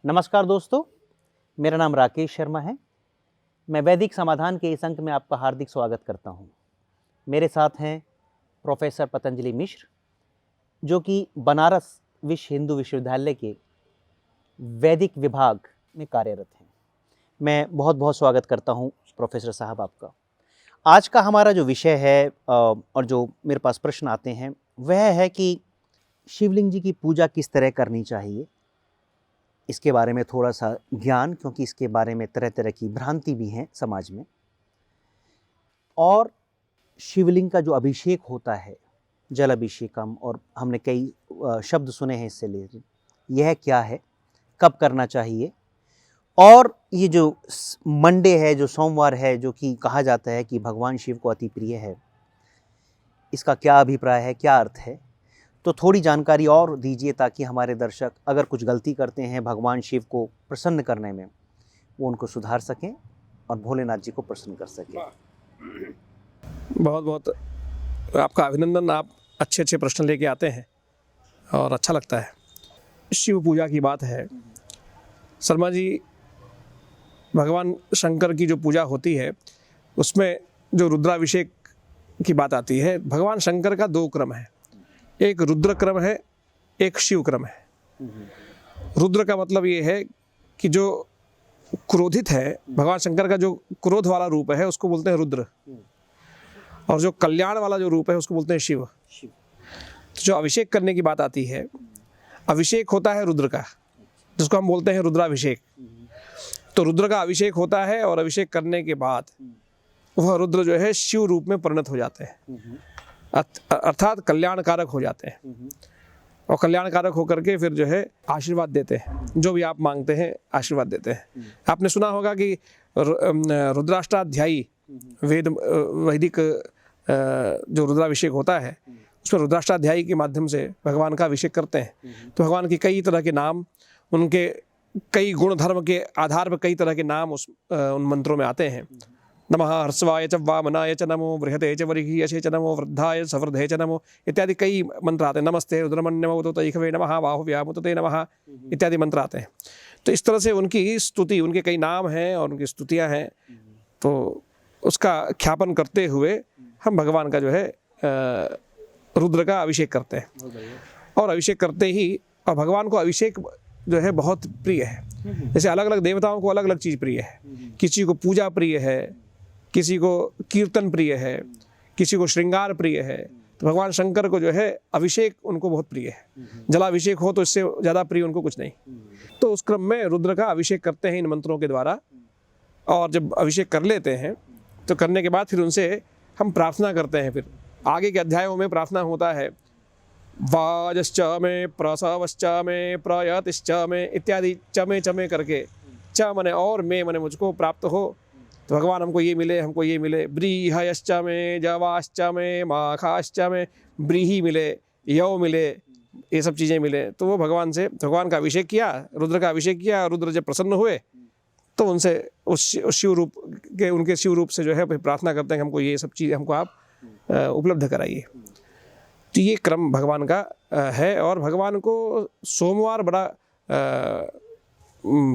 नमस्कार दोस्तों, मेरा नाम राकेश शर्मा है। मैं वैदिक समाधान के इस अंक में आपका हार्दिक स्वागत करता हूं। मेरे साथ हैं प्रोफेसर पतंजलि मिश्र, जो कि बनारस विश्व हिंदू विश्वविद्यालय के वैदिक विभाग में कार्यरत हैं। मैं बहुत बहुत स्वागत करता हूं प्रोफेसर साहब आपका। आज का हमारा जो विषय है और जो मेरे पास प्रश्न आते हैं वह है कि शिवलिंग जी की पूजा किस तरह करनी चाहिए। इसके बारे में थोड़ा सा ज्ञान, क्योंकि इसके बारे में तरह तरह की भ्रांति भी हैं समाज में। और शिवलिंग का जो अभिषेक होता है, जल अभिषेकम, और हमने कई शब्द सुने हैं इससे रिलेटेड, यह क्या है, कब करना चाहिए, और ये जो मंडे है, जो सोमवार है, जो कि कहा जाता है कि भगवान शिव को अति प्रिय है, इसका क्या अभिप्राय है, क्या अर्थ है। तो थोड़ी जानकारी और दीजिए ताकि हमारे दर्शक अगर कुछ गलती करते हैं भगवान शिव को प्रसन्न करने में, वो उनको सुधार सकें और भोलेनाथ जी को प्रसन्न कर सकें। बहुत बहुत आपका अभिनंदन। आप अच्छे अच्छे प्रश्न लेके आते हैं और अच्छा लगता है। शिव पूजा की बात है शर्मा जी, भगवान शंकर की जो पूजा होती है उसमें जो रुद्राभिषेक की बात आती है, भगवान शंकर का दो क्रम है, एक रुद्र क्रम है, एक शिव क्रम है। रुद्र का मतलब ये है कि जो क्रोधित है, भगवान शंकर का जो क्रोध वाला रूप है उसको बोलते हैं रुद्र, और जो कल्याण वाला जो रूप है उसको बोलते हैं शिव। तो जो अभिषेक करने की बात आती है, अभिषेक होता है रुद्र का, जिसको हम बोलते हैं रुद्राभिषेक। तो रुद्र का अभिषेक होता है और अभिषेक करने के बाद वह रुद्र जो है शिव रूप में परिणत हो जाते हैं, अर्थात कल्याणकारक हो जाते हैं। और कल्याणकारक होकर के फिर जो है आशीर्वाद देते हैं, जो भी आप मांगते हैं आशीर्वाद देते हैं। आपने सुना होगा कि रुद्राष्टाध्यायी वैदिक जो रुद्राभिषेक होता है उसमें रुद्राष्टाध्यायी के माध्यम से भगवान का अभिषेक करते हैं। तो भगवान के कई तरह के नाम, उनके कई गुण धर्म के आधार पर कई तरह के नाम उन मंत्रों में आते हैं। नमः हर्षवाय च वामनाय च नमो बृहते च वरिघीयसे च नमो वृद्धाय सवृद्धे च नमो इत्यादि कई मंत्र आते हैं। नमस्ते रुद्रमन्यमोदतैखवे नमः बाहुव्यामुतते नमः इत्यादि मंत्र आते हैं। तो इस तरह से उनकी स्तुति, उनके कई नाम हैं और उनकी स्तुतियाँ हैं, तो उसका ख्यापन करते हुए हम भगवान का जो है रुद्र का अभिषेक करते हैं। और अभिषेक करते ही, और भगवान को अभिषेक जो है बहुत प्रिय है। जैसे अलग अलग देवताओं को अलग अलग चीज़ प्रिय है, किसी को पूजा प्रिय है, किसी को कीर्तन प्रिय है, किसी को श्रृंगार प्रिय है। तो भगवान शंकर को जो है अभिषेक उनको बहुत प्रिय है। जलाभिषेक हो तो इससे ज़्यादा प्रिय उनको कुछ नहीं। तो उस क्रम में रुद्र का अभिषेक करते हैं इन मंत्रों के द्वारा। और जब अभिषेक कर लेते हैं तो करने के बाद फिर उनसे हम प्रार्थना करते हैं। फिर आगे के अध्यायों में प्रार्थना होता है, वाजश्च में, प्रसवश्च में, प्रयतिश्च में इत्यादि, चमे चमे करके, च मने और, में मने मुझको प्राप्त हो, तो भगवान हमको ये मिले, हमको ये मिले। ब्रीहयश्च में, जवाश्च में, माखाश्च में, ब्रीही मिले, यौ मिले, ये सब चीज़ें मिले। तो वो भगवान से, भगवान का अभिषेक किया, रुद्र का अभिषेक किया। रुद्र जब प्रसन्न हुए तो उनसे उस शिव रूप के, उनके शिव रूप से जो है प्रार्थना करते हैं कि हमको ये सब चीज़ हमको आप उपलब्ध कराइए। तो ये क्रम भगवान का है। और भगवान को सोमवार बड़ा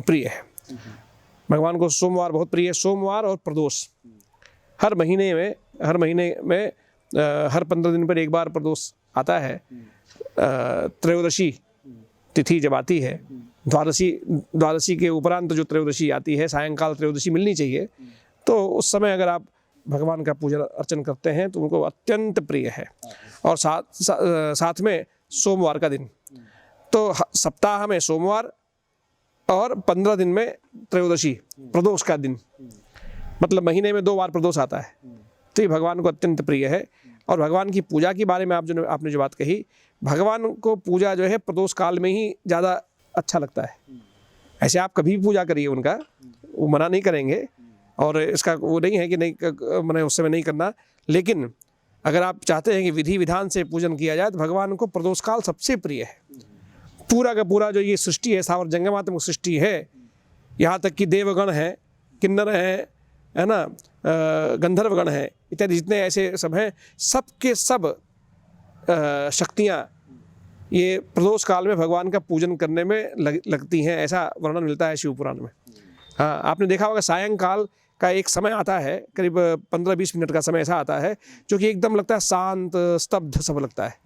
प्रिय है। भगवान को सोमवार बहुत प्रिय है। सोमवार और प्रदोष, हर महीने में हर 15 दिन पर एक बार प्रदोष आता है। त्रयोदशी तिथि जब आती है, द्वादशी के उपरांत जो त्रयोदशी आती है, सायंकाल त्रयोदशी मिलनी चाहिए। तो उस समय अगर आप भगवान का पूजन अर्चन करते हैं तो उनको अत्यंत प्रिय है। और साथ में सोमवार का दिन, तो सप्ताह में सोमवार और 15 दिन में त्रयोदशी, प्रदोष का दिन, मतलब महीने में 2 बार प्रदोष आता है। तो ये भगवान को अत्यंत प्रिय है। और भगवान की पूजा के बारे में आपने जो बात कही, भगवान को पूजा जो है प्रदोष काल में ही ज़्यादा अच्छा लगता है। ऐसे आप कभी भी पूजा करिए उनका, वो मना नहीं करेंगे, और इसका वो नहीं है कि नहीं, मैंने उस समय नहीं करना। लेकिन अगर आप चाहते हैं कि विधि विधान से पूजन किया जाए तो भगवान को प्रदोष काल सबसे प्रिय है। पूरा का पूरा जो ये सृष्टि है, सावर जंगमात्मक सृष्टि है, यहाँ तक कि देवगण हैं, किन्नर हैं, है ना, गंधर्वगण हैं, इत्यादि जितने ऐसे सब हैं, सब के सब शक्तियाँ ये प्रदोष काल में भगवान का पूजन करने में लगती हैं, ऐसा वर्णन मिलता है शिव पुराण में। हाँ, आपने देखा होगा सायंकाल का एक समय आता है, करीब 15-20 मिनट का समय ऐसा आता है जो कि एकदम लगता है शांत, स्तब्ध सब लगता है।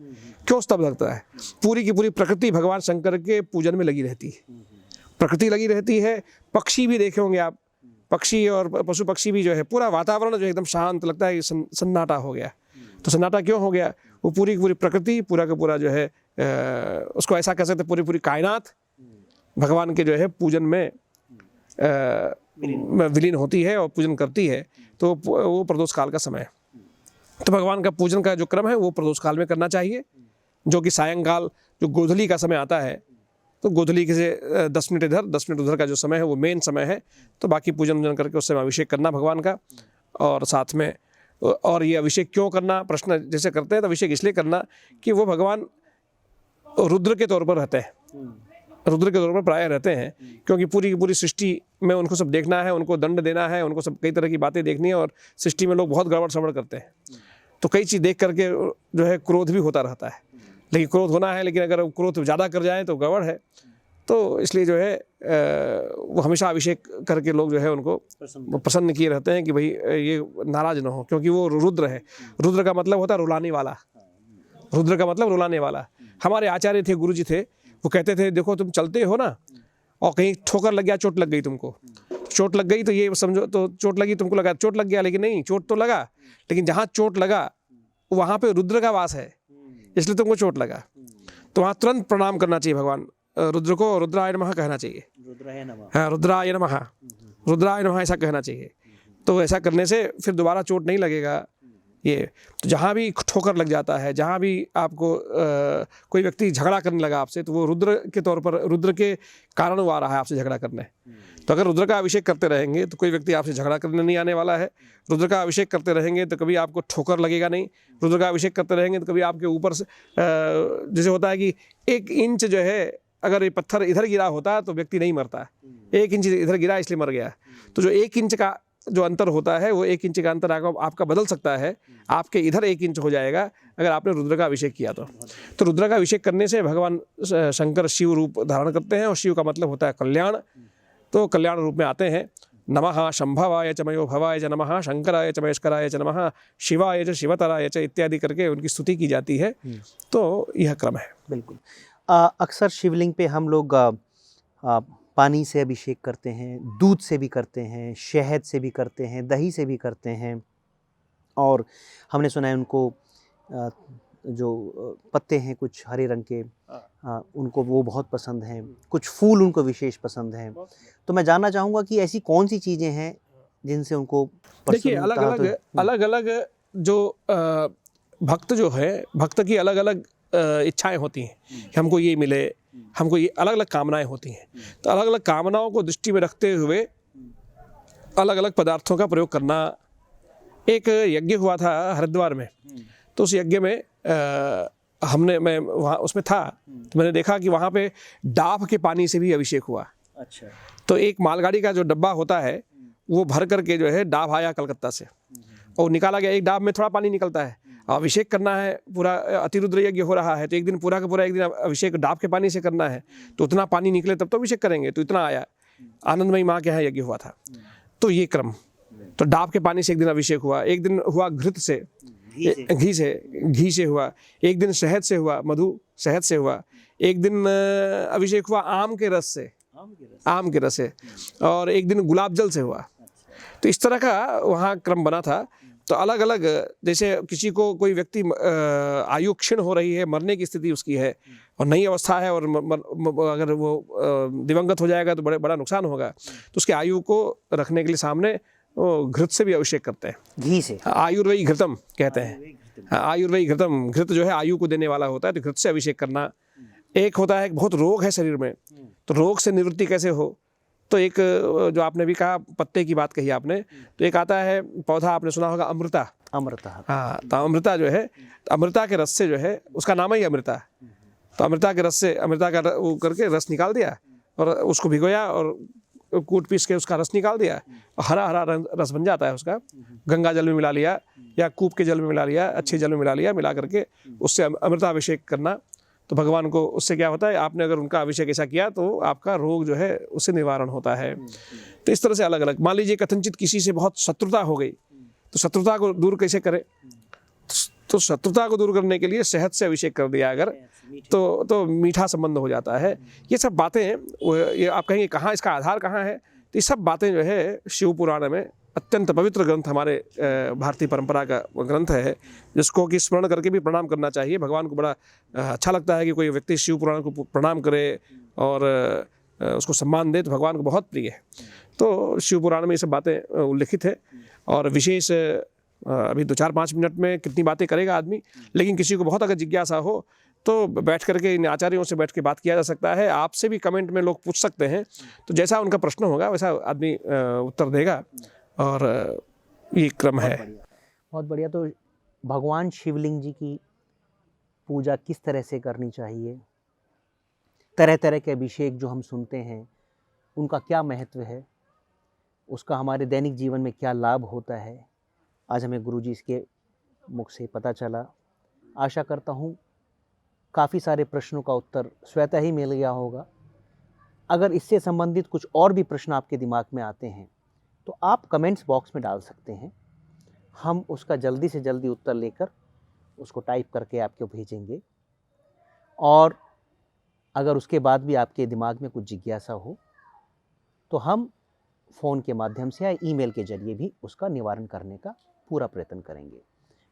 क्यों स्तब्ध लगता है? पूरी की पूरी प्रकृति भगवान शंकर के पूजन में लगी रहती है, प्रकृति लगी रहती है। पक्षी भी देखे होंगे आप, पक्षी और पशु पक्षी भी जो है, पूरा वातावरण जो एकदम शांत लगता है, सन्नाटा हो गया। तो सन्नाटा क्यों हो गया? वो पूरी की पूरी प्रकृति, पूरा का पूरा जो है उसको ऐसा कह सकते पूरी पूरी कायनात भगवान के जो है पूजन में विलीन होती है और पूजन करती है। तो वो प्रदोष काल का समय है। तो भगवान का पूजन का जो क्रम है वो प्रदोष काल में करना चाहिए, जो कि सायंकाल जो गोधूली का समय आता है, तो गोधूली के से 10 मिनट इधर 10 मिनट उधर का जो समय है वो मेन समय है। तो बाकी पूजन वूजन करके उस समय अभिषेक करना भगवान का। और साथ में, और ये अभिषेक क्यों करना, प्रश्न जैसे करते हैं तो अभिषेक इसलिए करना कि वो भगवान रुद्र के तौर पर रहते हैं, रुद्र के तौर पर प्राय रहते हैं, क्योंकि पूरी की पूरी सृष्टि में उनको सब देखना है, उनको दंड देना है, उनको सब कई तरह की बातें देखनी है। और सृष्टि में लोग बहुत गड़बड़ सड़बड़ करते हैं, तो कई चीज़ देख करके जो है क्रोध भी होता रहता है। लेकिन क्रोध होना है, लेकिन अगर क्रोध ज़्यादा कर जाए तो गड़बड़ है। तो इसलिए जो है वो हमेशा अभिषेक करके लोग जो है उनको प्रसन्न किए रहते हैं कि भाई ये नाराज ना हो, क्योंकि वो रुद्र है। रुद्र का मतलब होता है रुलाने वाला, रुद्र का मतलब रुलाने वाला। हमारे आचार्य थे, गुरु जी थे, वो कहते थे देखो तुम चलते हो ना और कहीं ठोकर लग गया, चोट लग गई तुमको, चोट लग गई तो ये समझो, तो चोट लगी तुमको लगा चोट लग गया, लेकिन नहीं, चोट तो लगा, लेकिन जहाँ चोट लगा वहाँ पे रुद्र का वास है, इसलिए तुमको चोट लगा। तो वहाँ तुरंत प्रणाम करना चाहिए भगवान रुद्र को, रुद्राय नमः कहना चाहिए। हाँ, रुद्राय नमः, रुद्राय नमः ऐसा कहना चाहिए। तो ऐसा करने से फिर दोबारा चोट नहीं लगेगा। ये तो जहाँ भी ठोकर लग जाता है, जहाँ भी आपको कोई व्यक्ति झगड़ा करने लगा आपसे, तो वो रुद्र के तौर पर, रुद्र के कारण वो आ रहा है आपसे झगड़ा करने। तो अगर रुद्र का अभिषेक करते रहेंगे तो कोई व्यक्ति आपसे झगड़ा करने नहीं आने वाला है। रुद्र का अभिषेक करते रहेंगे तो कभी आपको ठोकर लगेगा नहीं। रुद्र का अभिषेक करते रहेंगे तो कभी आपके ऊपर से जैसे होता है कि 1 इंच जो है, अगर ये पत्थर इधर गिरा होता तो व्यक्ति नहीं मरता, 1 इंच इधर गिरा इसलिए मर गया। तो जो 1 इंच का जो अंतर होता है, वो 1 इंच का अंतर आपका बदल सकता है, आपके इधर 1 इंच हो जाएगा अगर आपने रुद्र का अभिषेक किया तो रुद्र का अभिषेक करने से भगवान शंकर शिव रूप धारण करते हैं, और शिव का मतलब होता है कल्याण। तो कल्याण रूप में आते हैं। नमः शंभवाय च मयो भवाय च नमः शंकराय च महेश्वराय च नमः शिवाय च शिवतराय च इत्यादि करके उनकी स्तुति की जाती है। तो यह क्रम है। बिल्कुल। अक्सर शिवलिंग पे हम लोग पानी से अभिषेक करते हैं, दूध से भी करते हैं, शहद से भी करते हैं, दही से भी करते हैं, और हमने सुना है उनको जो पत्ते हैं कुछ हरे रंग के, उनको वो बहुत पसंद हैं, कुछ फूल उनको विशेष पसंद हैं। तो मैं जानना चाहूँगा कि ऐसी कौन सी चीज़ें हैं जिनसे उनको देखिए, अलग अलग जो भक्त जो है, भक्त की अलग अलग इच्छाएं होती हैं कि हमको ये मिले, हमको ये अलग अलग कामनाएं होती हैं। तो अलग अलग कामनाओं को दृष्टि में रखते हुए अलग अलग पदार्थों का प्रयोग करना। एक यज्ञ हुआ था हरिद्वार में, तो उस यज्ञ में मैं वहाँ उसमें था, तो मैंने देखा कि वहाँ पे डाब के पानी से भी अभिषेक हुआ। अच्छा। तो एक मालगाड़ी का जो डब्बा होता है वो भर करके जो है डाब आया कलकत्ता से, और निकाला गया। एक डाब में थोड़ा पानी निकलता है, अभिषेक करना है, पूरा अतिरुद्र यज्ञ हो रहा है, तो एक दिन पूरा का पूरा एक दिन अभिषेक डाब के पानी से करना है, तो उतना पानी निकले तब तो अभिषेक करेंगे। तो इतना आया, आनंदमयी माँ के यहाँ यज्ञ हुआ था। तो ये क्रम, तो डाब के पानी से एक दिन अभिषेक हुआ, एक दिन हुआ घृत से, घी से हुआ, एक दिन शहद से हुआ, मधु शहद से हुआ, एक दिन अभिषेक हुआ आम के रस से, और एक दिन गुलाब जल से हुआ। तो इस तरह का वहाँ क्रम बना था। तो अलग अलग, जैसे किसी को कोई व्यक्ति आयु क्षीण हो रही है, मरने की स्थिति उसकी है और नई अवस्था है, और अगर वो दिवंगत हो जाएगा तो बड़ा नुकसान होगा, तो उसके आयु को रखने के लिए सामने वो घृत से भी अभिषेक करते हैं, घी से। आयुर्वेयी घृतम कहते हैं। आयुर्वेयी घृतम, घृत जो है आयु को देने वाला होता है, तो घृत से अभिषेक करना। एक होता है बहुत रोग है शरीर में, तो रोग से निवृत्ति कैसे हो, तो एक जो आपने भी कहा पत्ते की बात कही आपने, तो एक आता है पौधा, आपने सुना होगा अमृता। हाँ, तो अमृता जो है, अमृता के रस से जो है, उसका नाम ही अमृता। तो अमृता के रस से, अमृता का वो करके रस निकाल दिया और उसको भिगोया और कूट पीस के उसका रस निकाल दिया, हरा हरा रस बन जाता है उसका। गंगा जल में मिला लिया या कूप के जल में मिला लिया, अच्छे जल में मिला लिया, मिला करके उससे अमृताभिषेक करना। तो भगवान को उससे क्या होता है, आपने अगर उनका अभिषेक ऐसा किया तो आपका रोग जो है उससे निवारण होता है। तो इस तरह से अलग अलग, मान लीजिए कथनचित किसी से बहुत शत्रुता हो गई, तो शत्रुता को दूर कैसे करें, तो शत्रुता को दूर करने के लिए शहद से अभिषेक कर दिया अगर, तो मीठा संबंध हो जाता है। ये सब बातें, ये आप कहेंगे कहाँ इसका आधार कहाँ है, तो ये सब बातें जो है शिव पुराण में, अत्यंत पवित्र ग्रंथ हमारे भारतीय परंपरा का ग्रंथ है, जिसको कि स्मरण करके भी प्रणाम करना चाहिए। भगवान को बड़ा अच्छा लगता है कि कोई व्यक्ति शिव पुराण को प्रणाम करे और उसको सम्मान दे, तो भगवान को बहुत प्रिय है। तो शिव पुराण में ये सब बातें उल्लिखित है। और विशेष अभी 2-4-5 मिनट में कितनी बातें करेगा आदमी, लेकिन किसी को बहुत अगर जिज्ञासा हो तो बैठ करके इन आचार्यों से बैठ के बात किया जा सकता है। आपसे भी कमेंट में लोग पूछ सकते हैं, तो जैसा उनका प्रश्न होगा वैसा आदमी उत्तर देगा, और ये क्रम है। बहुत बढ़िया। तो भगवान शिवलिंग जी की पूजा किस तरह से करनी चाहिए, तरह तरह के अभिषेक जो हम सुनते हैं उनका क्या महत्व है, उसका हमारे दैनिक जीवन में क्या लाभ होता है, आज हमें गुरुजी इसके मुख से पता चला। आशा करता हूँ काफ़ी सारे प्रश्नों का उत्तर स्वतः ही मिल गया होगा। अगर इससे संबंधित कुछ और भी प्रश्न आपके दिमाग में आते हैं तो आप कमेंट्स बॉक्स में डाल सकते हैं, हम उसका जल्दी से जल्दी उत्तर लेकर उसको टाइप करके आपको भेजेंगे। और अगर उसके बाद भी आपके दिमाग में कुछ जिज्ञासा हो तो हम फ़ोन के माध्यम से या ईमेल के जरिए भी उसका निवारण करने का पूरा प्रयत्न करेंगे।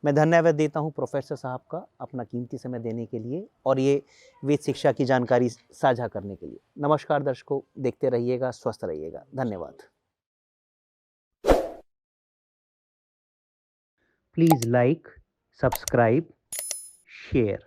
मैं धन्यवाद देता हूं प्रोफेसर साहब का अपना कीमती समय देने के लिए और ये वेद शिक्षा की जानकारी साझा करने के लिए। नमस्कार दर्शकों, देखते रहिएगा, स्वस्थ रहिएगा। धन्यवाद। Please like, subscribe, share.